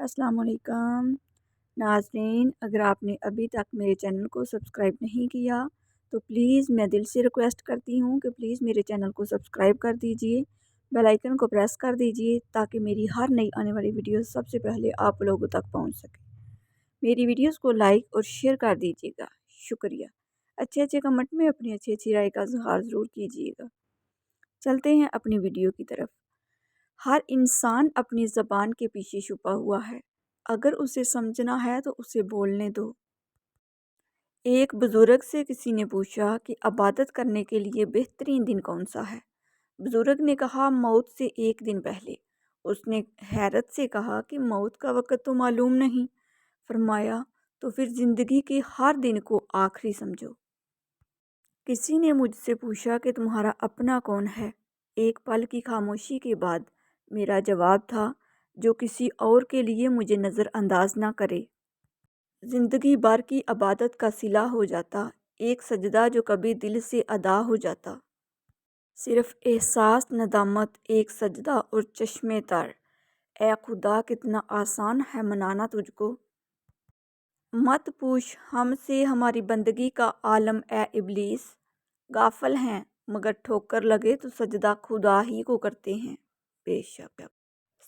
السلام علیکم ناظرین، اگر آپ نے ابھی تک میرے چینل کو سبسکرائب نہیں کیا تو پلیز میں دل سے ریکویسٹ کرتی ہوں کہ پلیز میرے چینل کو سبسکرائب کر دیجئے، بیل آئیکن کو پریس کر دیجئے تاکہ میری ہر نئی آنے والی ویڈیوز سب سے پہلے آپ لوگوں تک پہنچ سکے۔ میری ویڈیوز کو لائک اور شیئر کر دیجئے گا، شکریہ۔ اچھے کمنٹ میں اپنی اچھی رائے کا اظہار ضرور کیجئے گا۔ چلتے ہیں اپنی ویڈیو کی طرف۔ ہر انسان اپنی زبان کے پیچھے چھپا ہوا ہے، اگر اسے سمجھنا ہے تو اسے بولنے دو۔ ایک بزرگ سے کسی نے پوچھا کہ عبادت کرنے کے لیے بہترین دن کون سا ہے؟ بزرگ نے کہا موت سے ایک دن پہلے۔ اس نے حیرت سے کہا کہ موت کا وقت تو معلوم نہیں۔ فرمایا تو پھر زندگی کے ہر دن کو آخری سمجھو۔ کسی نے مجھ سے پوچھا کہ تمہارا اپنا کون ہے؟ ایک پل کی خاموشی کے بعد میرا جواب تھا جو کسی اور کے لیے مجھے نظر انداز نہ کرے۔ زندگی بھر کی عبادت کا صلہ ہو جاتا، ایک سجدہ جو کبھی دل سے ادا ہو جاتا۔ صرف احساس ندامت، ایک سجدہ اور چشمے تر۔ اے خدا کتنا آسان ہے منانا تجھ کو۔ مت پوچھ ہم سے ہماری بندگی کا عالم اے ابلیس۔ غافل ہیں مگر ٹھوکر لگے تو سجدہ خدا ہی کو کرتے ہیں۔ بے شک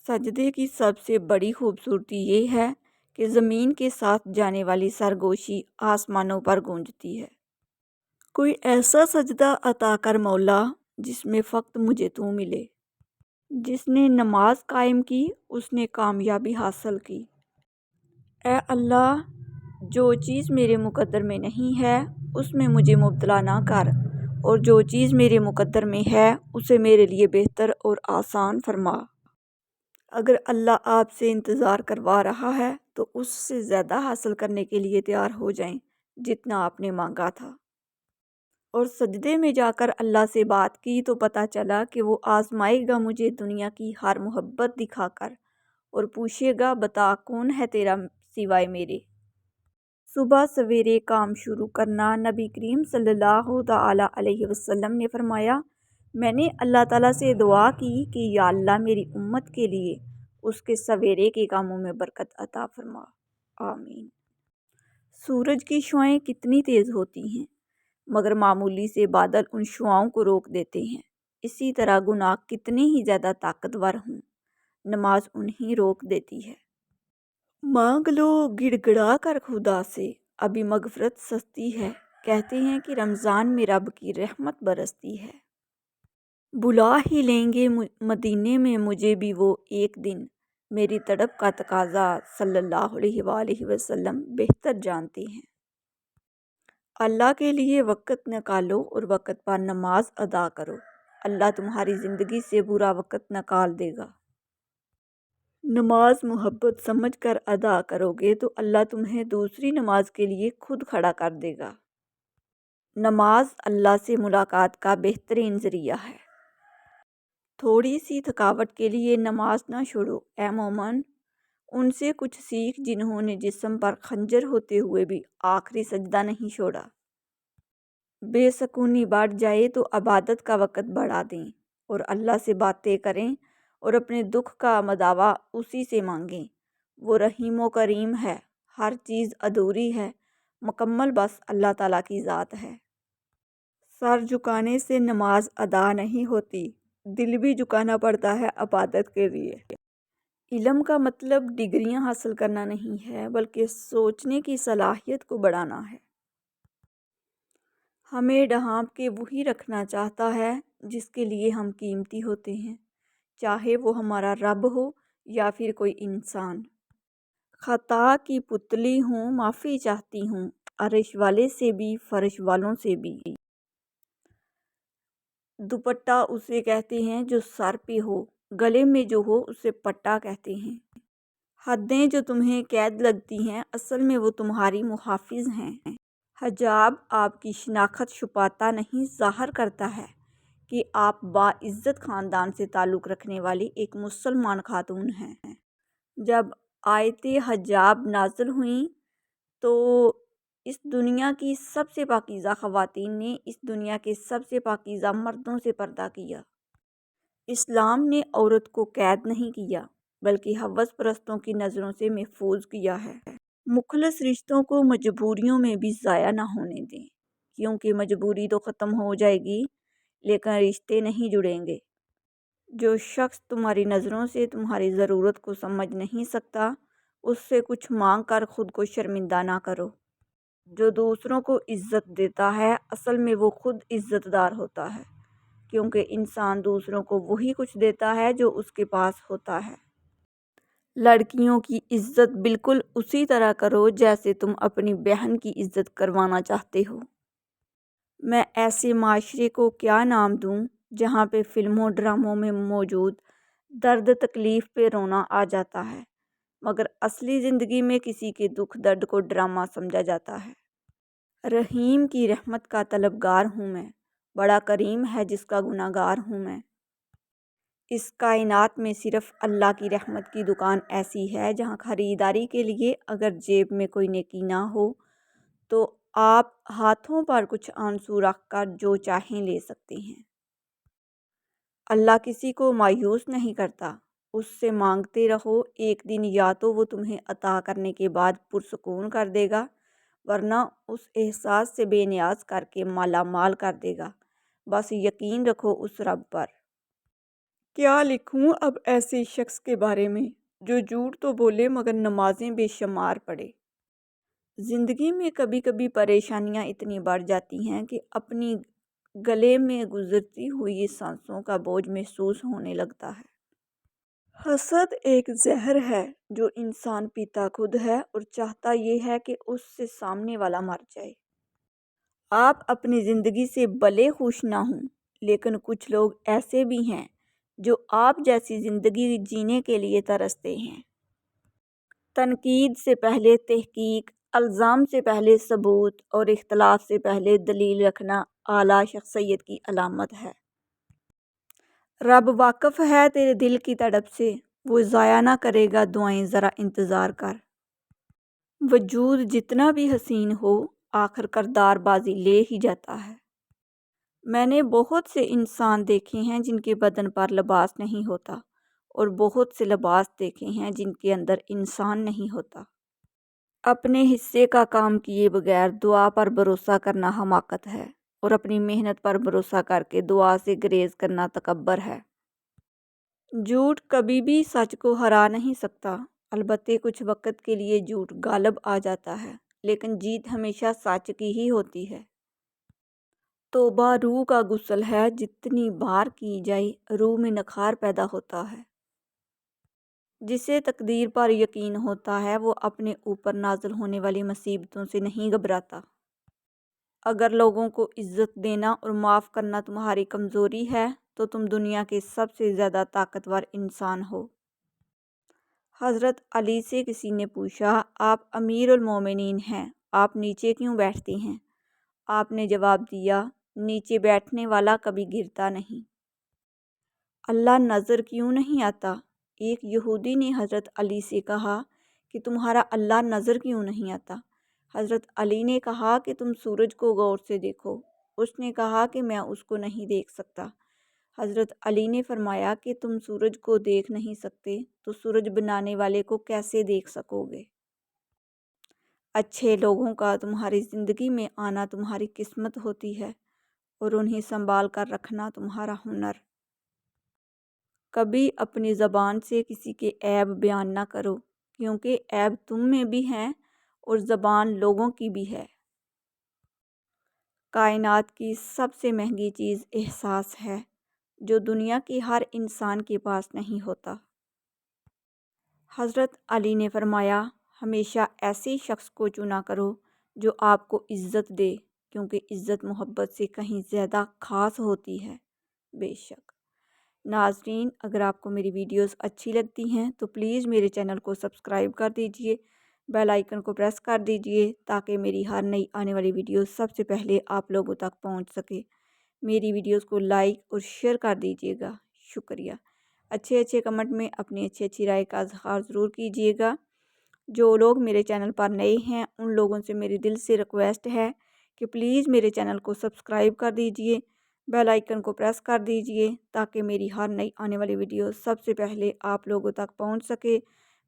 سجدے کی سب سے بڑی خوبصورتی یہ ہے کہ زمین کے ساتھ جانے والی سرگوشی آسمانوں پر گونجتی ہے۔ کوئی ایسا سجدہ عطا کر مولا جس میں فقط مجھے تو ملے۔ جس نے نماز قائم کی اس نے کامیابی حاصل کی۔ اے اللہ، جو چیز میرے مقدر میں نہیں ہے اس میں مجھے مبتلا نہ کر، اور جو چیز میرے مقدر میں ہے اسے میرے لیے بہتر اور آسان فرما۔ اگر اللہ آپ سے انتظار کروا رہا ہے تو اس سے زیادہ حاصل کرنے کے لیے تیار ہو جائیں جتنا آپ نے مانگا تھا۔ اور سجدے میں جا کر اللہ سے بات کی تو پتہ چلا کہ وہ آزمائے گا مجھے دنیا کی ہر محبت دکھا کر، اور پوچھے گا بتا کون ہے تیرا سوائے میرے۔ صبح سویرے کام شروع کرنا۔ نبی کریم صلی اللہ تعالی علیہ وسلم نے فرمایا، میں نے اللہ تعالیٰ سے دعا کی کہ یا اللہ میری امت کے لیے اس کے سویرے کے کاموں میں برکت عطا فرما، آمین۔ سورج کی شعاعیں کتنی تیز ہوتی ہیں مگر معمولی سے بادل ان شعاؤں کو روک دیتے ہیں۔ اسی طرح گناہ کتنے ہی زیادہ طاقتور ہوں، نماز انہیں روک دیتی ہے۔ مانگ لو گڑ گڑا کر خدا سے، ابھی مغفرت سستی ہے۔ کہتے ہیں کہ رمضان میں رب کی رحمت برستی ہے۔ بلا ہی لیں گے مدینے میں مجھے بھی وہ ایک دن، میری تڑپ کا تقاضا صلی اللہ علیہ وآلہ وسلم بہتر جانتے ہیں۔ اللہ کے لیے وقت نکالو اور وقت پر نماز ادا کرو، اللہ تمہاری زندگی سے برا وقت نکال دے گا۔ نماز محبت سمجھ کر ادا کرو گے تو اللہ تمہیں دوسری نماز کے لیے خود کھڑا کر دے گا۔ نماز اللہ سے ملاقات کا بہترین ذریعہ ہے۔ تھوڑی سی تھکاوٹ کے لیے نماز نہ چھوڑو، اے مومن، ان سے کچھ سیکھ جنہوں نے جسم پر خنجر ہوتے ہوئے بھی آخری سجدہ نہیں چھوڑا۔ بے سکونی بڑھ جائے تو عبادت کا وقت بڑھا دیں اور اللہ سے باتیں کریں اور اپنے دکھ کا مداوا اسی سے مانگیں۔ وہ رحیم و کریم ہے، ہر چیز ادھوری ہے، مکمل بس اللہ تعالیٰ کی ذات ہے۔ سر جھکانے سے نماز ادا نہیں ہوتی، دل بھی جھکانا پڑتا ہے عبادت کے لیے۔ علم کا مطلب ڈگریاں حاصل کرنا نہیں ہے بلکہ سوچنے کی صلاحیت کو بڑھانا ہے۔ ہمیں ڈھانپ کے وہی رکھنا چاہتا ہے جس کے لیے ہم قیمتی ہوتے ہیں، چاہے وہ ہمارا رب ہو یا پھر کوئی انسان۔ خطا کی پتلی ہوں معافی چاہتی ہوں، عرش والے سے بھی فرش والوں سے بھی۔ دوپٹہ اسے کہتے ہیں جو سر پہ ہو، گلے میں جو ہو اسے پٹا کہتے ہیں۔ حدیں جو تمہیں قید لگتی ہیں اصل میں وہ تمہاری محافظ ہیں۔ حجاب آپ کی شناخت چھپاتا نہیں، ظاہر کرتا ہے کہ آپ باعزت خاندان سے تعلق رکھنے والی ایک مسلمان خاتون ہیں۔ جب آیت حجاب نازل ہوئیں تو اس دنیا کی سب سے پاکیزہ خواتین نے اس دنیا کے سب سے پاکیزہ مردوں سے پردہ کیا۔ اسلام نے عورت کو قید نہیں کیا बल्कि हवस परस्तों की नज़रों से महफूज किया है। मुखलिस रिश्तों को मजबूरियों में भी ज़ाया ना होने दें, क्योंकि मजबूरी तो ख़त्म हो जाएगी लेकिन रिश्ते नहीं जुड़ेंगे। जो शख्स तुम्हारी नज़रों से तुम्हारी ज़रूरत को समझ नहीं सकता, उससे कुछ मांग कर खुद को शर्मिंदा ना करो। जो दूसरों को इज़्ज़त देता है, असल में वो खुद इज़्ज़तदार होता है, क्योंकि इंसान दूसरों को वही कुछ देता है जो उसके पास होता है। लड़कियों की इज़्ज़त बिल्कुल उसी तरह करो जैसे तुम अपनी बहन की इज़्ज़त करवाना चाहते हो। मैं ऐसे माशरे को क्या नाम दूँ जहाँ पे फ़िल्मों ड्रामों में मौजूद दर्द तकलीफ़ पे रोना आ जाता है, मगर असली ज़िंदगी में किसी के दुख दर्द को ड्रामा समझा जाता है। रहीम की रहमत का तलबगार हूँ मैं, बड़ा करीम है जिसका गुनाहगार हूँ मैं। इस कायनात में सिर्फ़ अल्लाह की रहमत की दुकान ऐसी है जहाँ ख़रीदारी के लिए अगर जेब में कोई नेकी ना हो तो आप हाथों पर कुछ आंसू रख कर जो चाहें ले सकते हैं। अल्लाह किसी को मायूस नहीं करता, उससे मांगते रहो, एक दिन या तो वो तुम्हें अता करने के बाद पुरसुकून कर देगा, वरना उस एहसास से बेनियाज करके माला माल कर देगा। बस यकीन रखो उस रब पर। क्या लिखूं अब ऐसे शख्स के बारे में जो झूठ तो बोले मगर नमाजें बेशुमार पढ़े। ज़िंदगी में कभी कभी परेशानियां इतनी बढ़ जाती हैं कि अपनी गले में गुजरती हुई सांसों का बोझ महसूस होने लगता है। हसद एक जहर है जो इंसान पीता खुद है और चाहता ये है कि उससे सामने वाला मर जाए। आप अपनी ज़िंदगी से भले खुश ना हों, लेकिन कुछ लोग ऐसे भी हैं जो आप जैसी ज़िंदगी जीने के लिए तरसते हैं। तनकीद से पहले तहकीक, इल्ज़ाम से पहले सबूत और इख्तलाफ से पहले दलील रखना आला शख्सियत की अलामत है। रब वाकिफ़ है तेरे दिल की तड़प से, वो ज़ाया ना करेगा दुआएं, ज़रा इंतज़ार कर। वजूद जितना भी हसीन हो, आखिर करदार बाजी ले ही जाता है। मैंने बहुत से इंसान देखे हैं जिनके बदन पर लिबास नहीं होता, और बहुत से लिबास देखे हैं जिनके अंदर इंसान नहीं होता। अपने हिस्से का काम किए बगैर दुआ पर भरोसा करना हमाकत है, और अपनी मेहनत पर भरोसा करके दुआ से गुरेज करना तकब्बर है। झूठ कभी भी सच को हरा नहीं सकता, अलबत्ते कुछ वक्त के लिए झूठ गालिब आ जाता है, लेकिन जीत हमेशा सच की ही होती है। तौबा रूह का गुस्ल है, जितनी बार की जाए रूह में नखार पैदा होता है। जिसे तकदीर पर यकीन होता है वो अपने ऊपर नाज़िल होने वाली मुसीबतों से नहीं घबराता। अगर लोगों को इज़्ज़त देना और माफ़ करना तुम्हारी कमज़ोरी है तो तुम दुनिया के सबसे ज़्यादा ताकतवर इंसान हो। हज़रत अली से किसी ने पूछा, आप अमीरुल मोमिनीन हैं, आप नीचे क्यों बैठती हैं? आपने जवाब दिया, नीचे बैठने वाला कभी गिरता नहीं। अल्लाह नज़र क्यों नहीं आता? एक यहूदी ने हज़रत अली से कहा कि तुम्हारा अल्लाह नज़र क्यों नहीं आता? हज़रत अली ने कहा कि तुम सूरज को गौर से देखो। उसने कहा कि मैं उसको नहीं देख सकता। हज़रत अली ने फरमाया कि तुम सूरज को देख नहीं सकते तो सूरज बनाने वाले को कैसे देख सकोगे? अच्छे लोगों का तुम्हारी ज़िंदगी में आना तुम्हारी किस्मत होती है, और उन्हें संभाल कर रखना तुम्हारा हुनर। कभी अपनी ज़बान से किसी के ऐब बयान ना करो, क्योंकि ऐब तुम में भी हैं और ज़बान लोगों की भी है। कायनात की सबसे महंगी चीज़ एहसास है, जो दुनिया के हर इंसान के पास नहीं होता। हज़रत अली ने फरमाया, हमेशा ऐसे शख्स को चुना करो जो आपको इज़्ज़त दे, क्योंकि इज़्ज़त मोहब्बत से कहीं ज़्यादा ख़ास होती है। बेशक। नाज़रीन, अगर आपको मेरी वीडियोस अच्छी लगती हैं तो प्लीज़ मेरे चैनल को सब्सक्राइब कर दीजिए, बेल आइकन को प्रेस कर दीजिए ताकि मेरी हर नई आने वाली वीडियोस सबसे पहले आप लोगों तक पहुंच सके। मेरी वीडियोस को लाइक और शेयर कर दीजिएगा। शुक्रिया। अच्छे अच्छे कमेंट में अपनी अच्छी अच्छी राय का इज़हार ज़रूर कीजिएगा। जो लोग मेरे चैनल पर नए हैं उन लोगों से मेरी दिल से रिक्वेस्ट है कि प्लीज़ मेरे चैनल को सब्सक्राइब कर दीजिए بیل آئیکن کو پریس کر دیجئے تاکہ میری ہر نئی آنے والی ویڈیو سب سے پہلے آپ لوگوں تک پہنچ سکے۔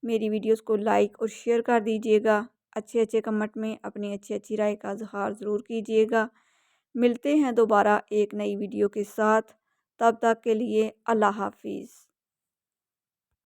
میری ویڈیوز کو لائک اور شیئر کر دیجئے گا۔ اچھے کمنٹ میں اپنی اچھی رائے کا اظہار ضرور کیجئے گا۔ ملتے ہیں دوبارہ ایک نئی ویڈیو کے ساتھ، تب تک کے لیے اللہ حافظ۔